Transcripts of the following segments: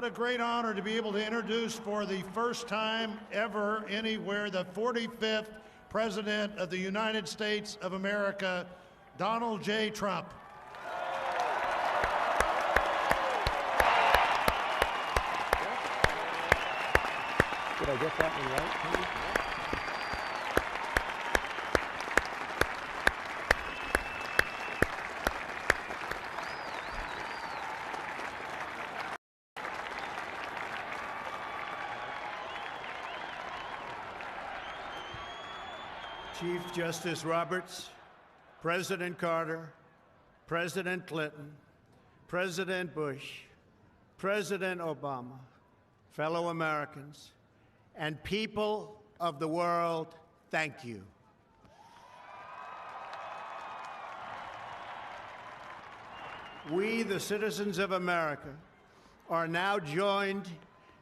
What a great honor to be able to introduce for the first time ever anywhere the 45th President of the United States of America, Donald J. Trump. Did I get that one right, Tony? Chief Justice Roberts, President Carter, President Clinton, President Bush, President Obama, fellow Americans, and people of the world, thank you. We, the citizens of America, are now joined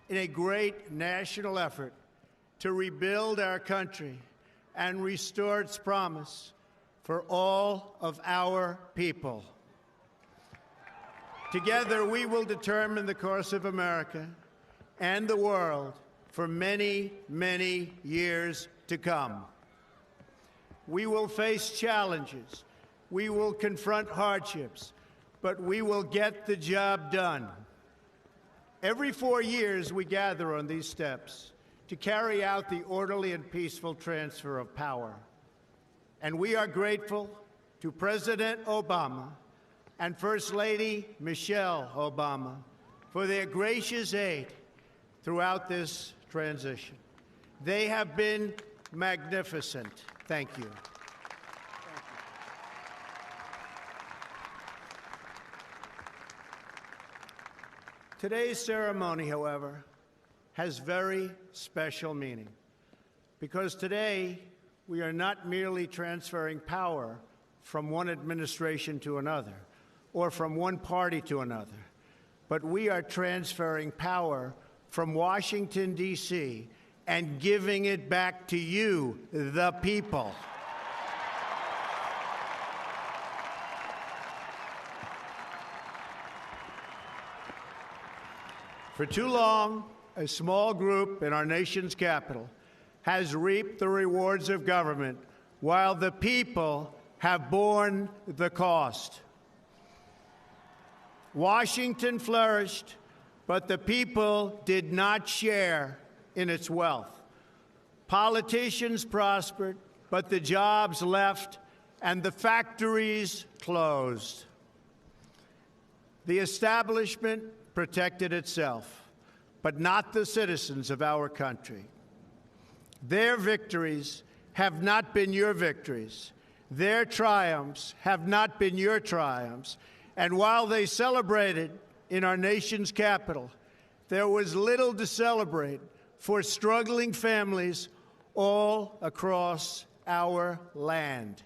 in a great national effort to rebuild our country and restore its promise for all of our people. Together, we will determine the course of America and the world for many, many years to come. We will face challenges. We will confront hardships, but we will get the job done. Every 4 years, we gather on these steps to carry out the orderly and peaceful transfer of power. And we are grateful to President Obama and First Lady Michelle Obama for their gracious aid throughout this transition. They have been magnificent. Thank you. Today's ceremony, however, has very special meaning, because today we are not merely transferring power from one administration to another or from one party to another, but we are transferring power from Washington, D.C., and giving it back to you, the people. For too long, a small group in our nation's capital has reaped the rewards of government while the people have borne the cost. Washington flourished, but the people did not share in its wealth. Politicians prospered, but the jobs left and the factories closed. The establishment protected itself, but not the citizens of our country. Their victories have not been your victories. Their triumphs have not been your triumphs. And while they celebrated in our nation's capital, there was little to celebrate for struggling families all across our land.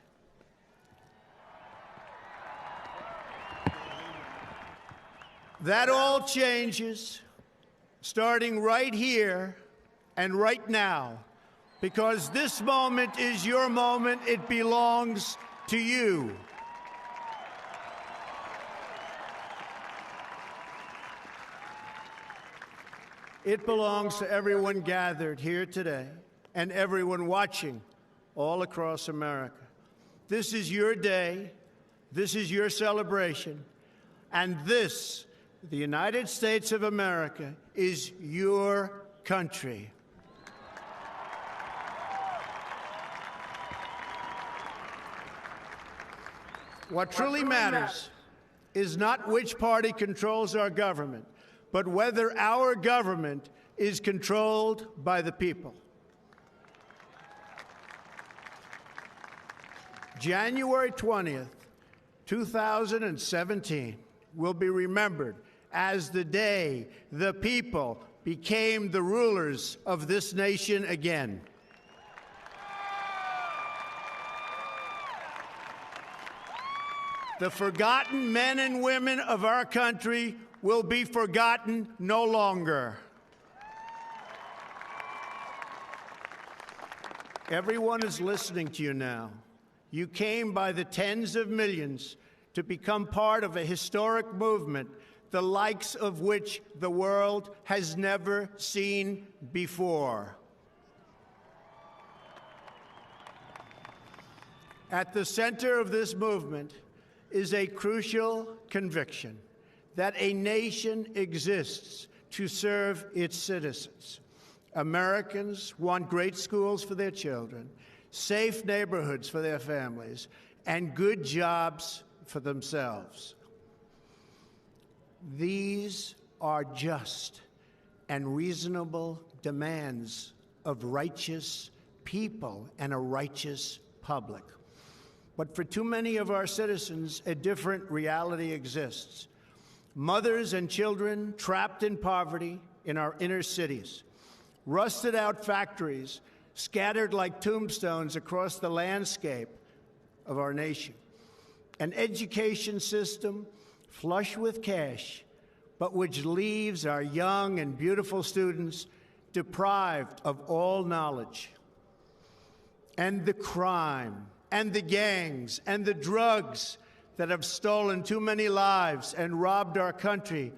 That all changes starting right here and right now, because this moment is your moment. It belongs to you. It belongs to everyone gathered here today and everyone watching all across America. This is your day. This is your celebration. And this, the United States of America, is your country. What truly matters is not which party controls our government, but whether our government is controlled by the people. January 20th, 2017 will be remembered as the day the people became the rulers of this nation again. The forgotten men and women of our country will be forgotten no longer. Everyone is listening to you now. You came by the tens of millions to become part of a historic movement the likes of which the world has never seen before. At the center of this movement is a crucial conviction that a nation exists to serve its citizens. Americans want great schools for their children, safe neighborhoods for their families, and good jobs for themselves. These are just and reasonable demands of righteous people and a righteous public. But for too many of our citizens, a different reality exists. Mothers and children trapped in poverty in our inner cities, rusted out factories scattered like tombstones across the landscape of our nation, an education system flush with cash, but which leaves our young and beautiful students deprived of all knowledge. And the crime, and the gangs, and the drugs that have stolen too many lives and robbed our country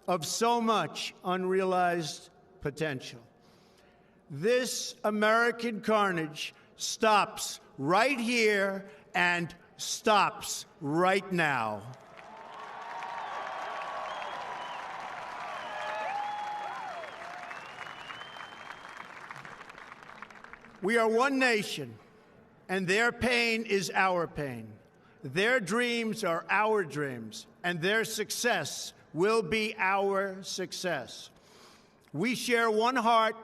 of so much unrealized potential. This American carnage stops right here and stops right now. We are one nation, and their pain is our pain. Their dreams are our dreams, and their success will be our success. We share one heart,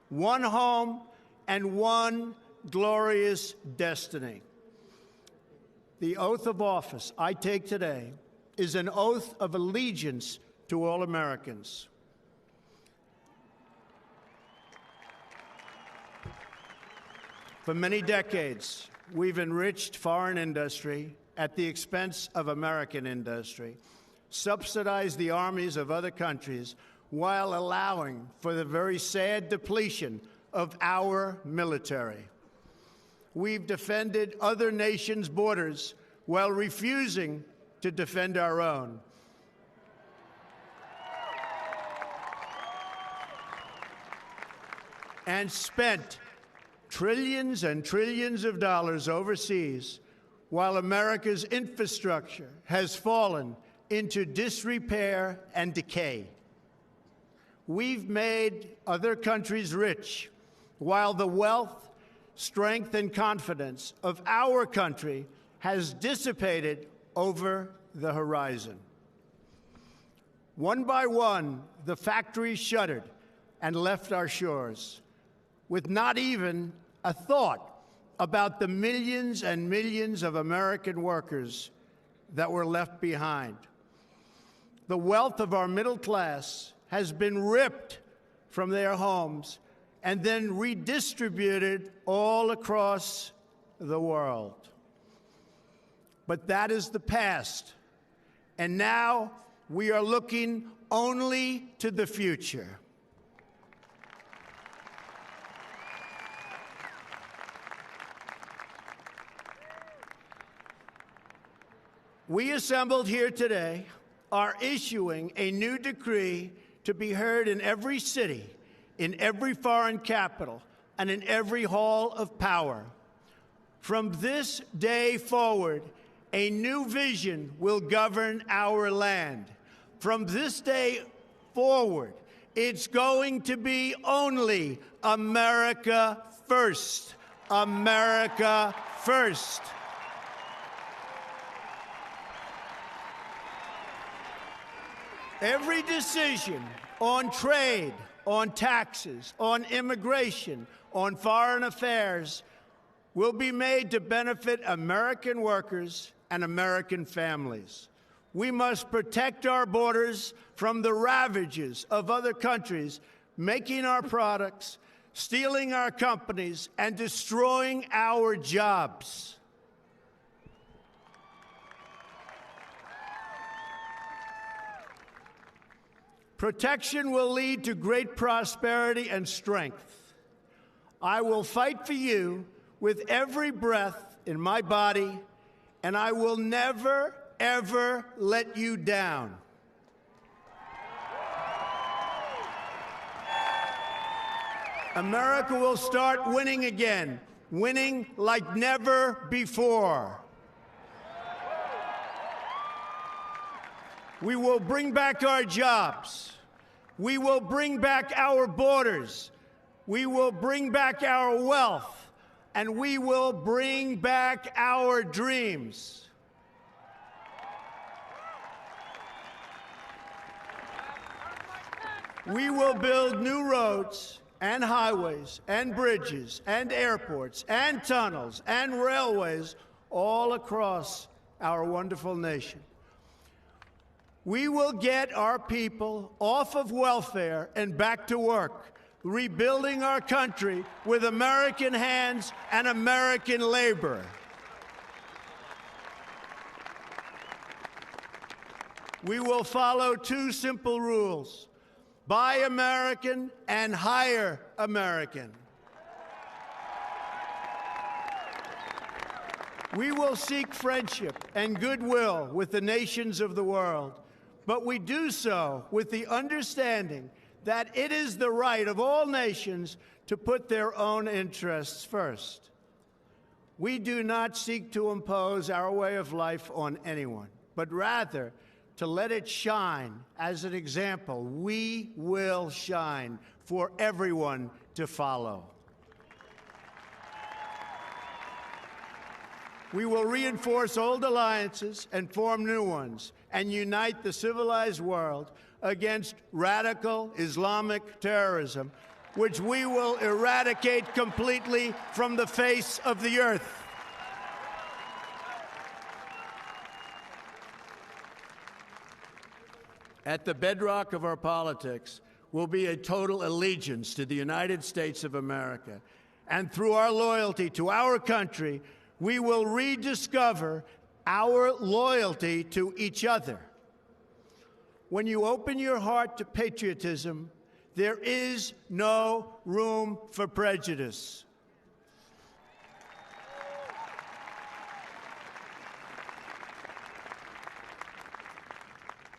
one home, and one glorious destiny. The oath of office I take today is an oath of allegiance to all Americans. For many decades, we've enriched foreign industry at the expense of American industry, subsidized the armies of other countries while allowing for the very sad depletion of our military. We've defended other nations' borders while refusing to defend our own. And spent trillions and trillions of dollars overseas while America's infrastructure has fallen into disrepair and decay. We've made other countries rich while the wealth, strength, and confidence of our country has dissipated over the horizon. One by one, the factories shuttered and left our shores, with not even a thought about the millions and millions of American workers that were left behind. The wealth of our middle class has been ripped from their homes and then redistributed all across the world. But that is the past, and now we are looking only to the future. We assembled here today are issuing a new decree to be heard in every city, in every foreign capital, and in every hall of power. From this day forward, a new vision will govern our land. From this day forward, it's going to be only America first. America first. Every decision on trade, on taxes, on immigration, on foreign affairs will be made to benefit American workers and American families. We must protect our borders from the ravages of other countries making our products, stealing our companies, and destroying our jobs. Protection will lead to great prosperity and strength. I will fight for you with every breath in my body, and I will never, ever let you down. America will start winning again, winning like never before. We will bring back our jobs. We will bring back our borders. We will bring back our wealth. And we will bring back our dreams. We will build new roads and highways and bridges and airports and tunnels and railways all across our wonderful nation. We will get our people off of welfare and back to work, rebuilding our country with American hands and American labor. We will follow two simple rules: buy American and hire American. We will seek friendship and goodwill with the nations of the world, but we do so with the understanding that it is the right of all nations to put their own interests first. We do not seek to impose our way of life on anyone, but rather to let it shine as an example. We will shine for everyone to follow. We will reinforce old alliances and form new ones and unite the civilized world against radical Islamic terrorism, which we will eradicate completely from the face of the earth. At the bedrock of our politics will be a total allegiance to the United States of America. And through our loyalty to our country, we will rediscover our loyalty to each other. When you open your heart to patriotism, there is no room for prejudice.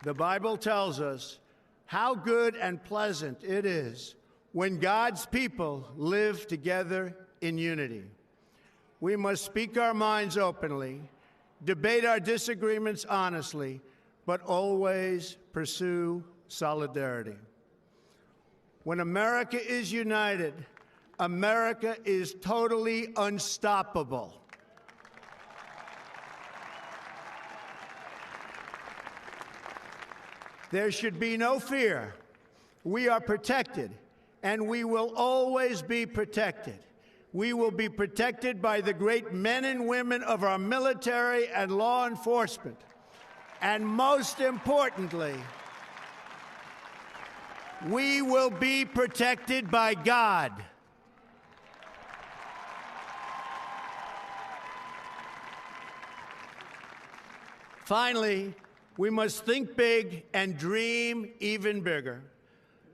The Bible tells us how good and pleasant it is when God's people live together in unity. We must speak our minds openly, debate our disagreements honestly, but always pursue solidarity. When America is united, America is totally unstoppable. There should be no fear. We are protected, and we will always be protected. We will be protected by the great men and women of our military and law enforcement. And most importantly, we will be protected by God. Finally, we must think big and dream even bigger.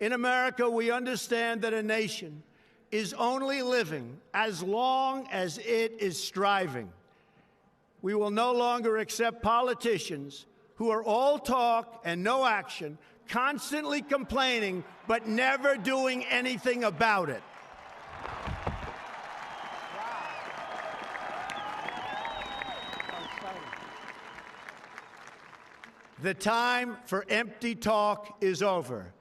In America, we understand that a nation is only living as long as it is striving. We will no longer accept politicians who are all talk and no action, constantly complaining but never doing anything about it. The time for empty talk is over.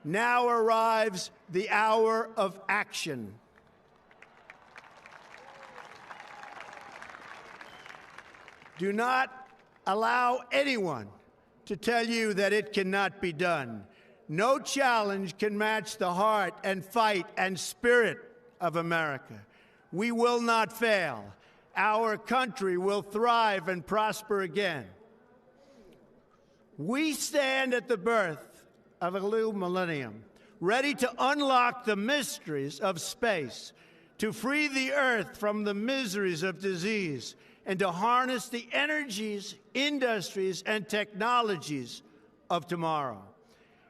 Now arrives the hour of action. Do not allow anyone to tell you that it cannot be done. No challenge can match the heart and fight and spirit of America. We will not fail. Our country will thrive and prosper again. We stand at the birth of a new millennium, ready to unlock the mysteries of space, to free the earth from the miseries of disease, and to harness the energies, industries, and technologies of tomorrow.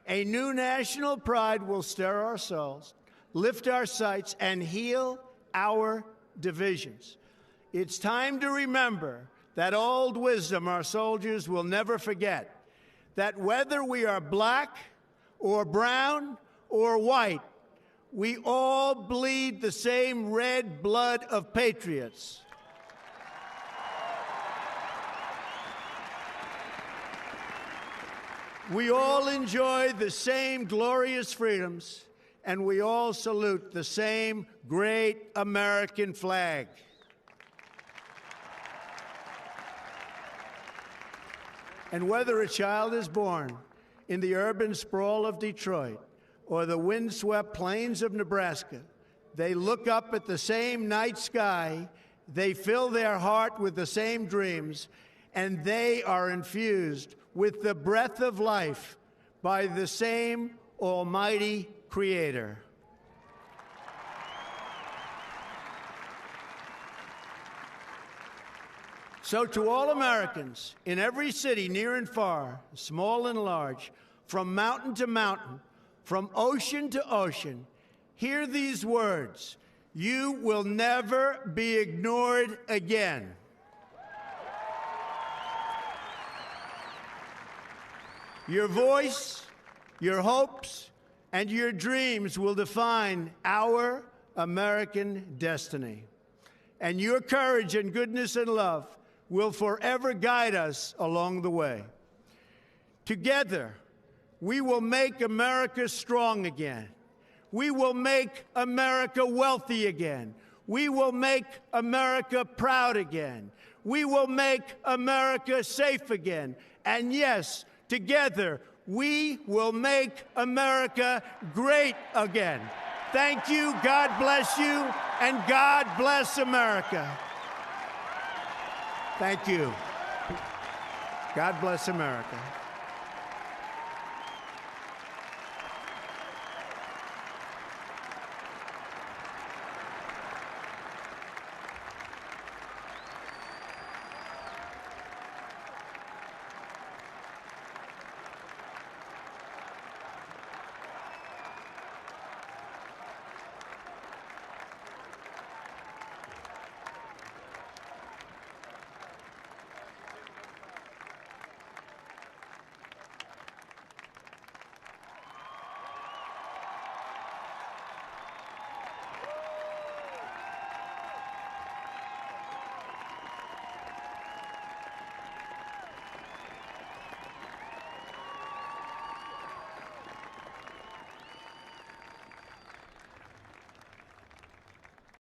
A new national pride will stir our souls, lift our sights, and heal our divisions. It's time to remember that old wisdom our soldiers will never forget, that whether we are black or brown or white, We all bleed the same red blood of patriots. We all enjoy the same glorious freedoms, and we all salute the same great American flag. And whether a child is born in the urban sprawl of Detroit or the windswept plains of Nebraska, they look up at the same night sky, they fill their heart with the same dreams, and they are infused with the breath of life by the same almighty Creator. So to all Americans in every city, near and far, small and large, from mountain to mountain, from ocean to ocean, hear these words: you will never be ignored again. Your voice, your hopes, and your dreams will define our American destiny. And your courage and goodness and love will forever guide us along the way. Together, we will make America strong again. We will make America wealthy again. We will make America proud again. We will make America safe again. And yes, together, we will make America great again. Thank you, God bless you, and God bless America. Thank you. God bless America.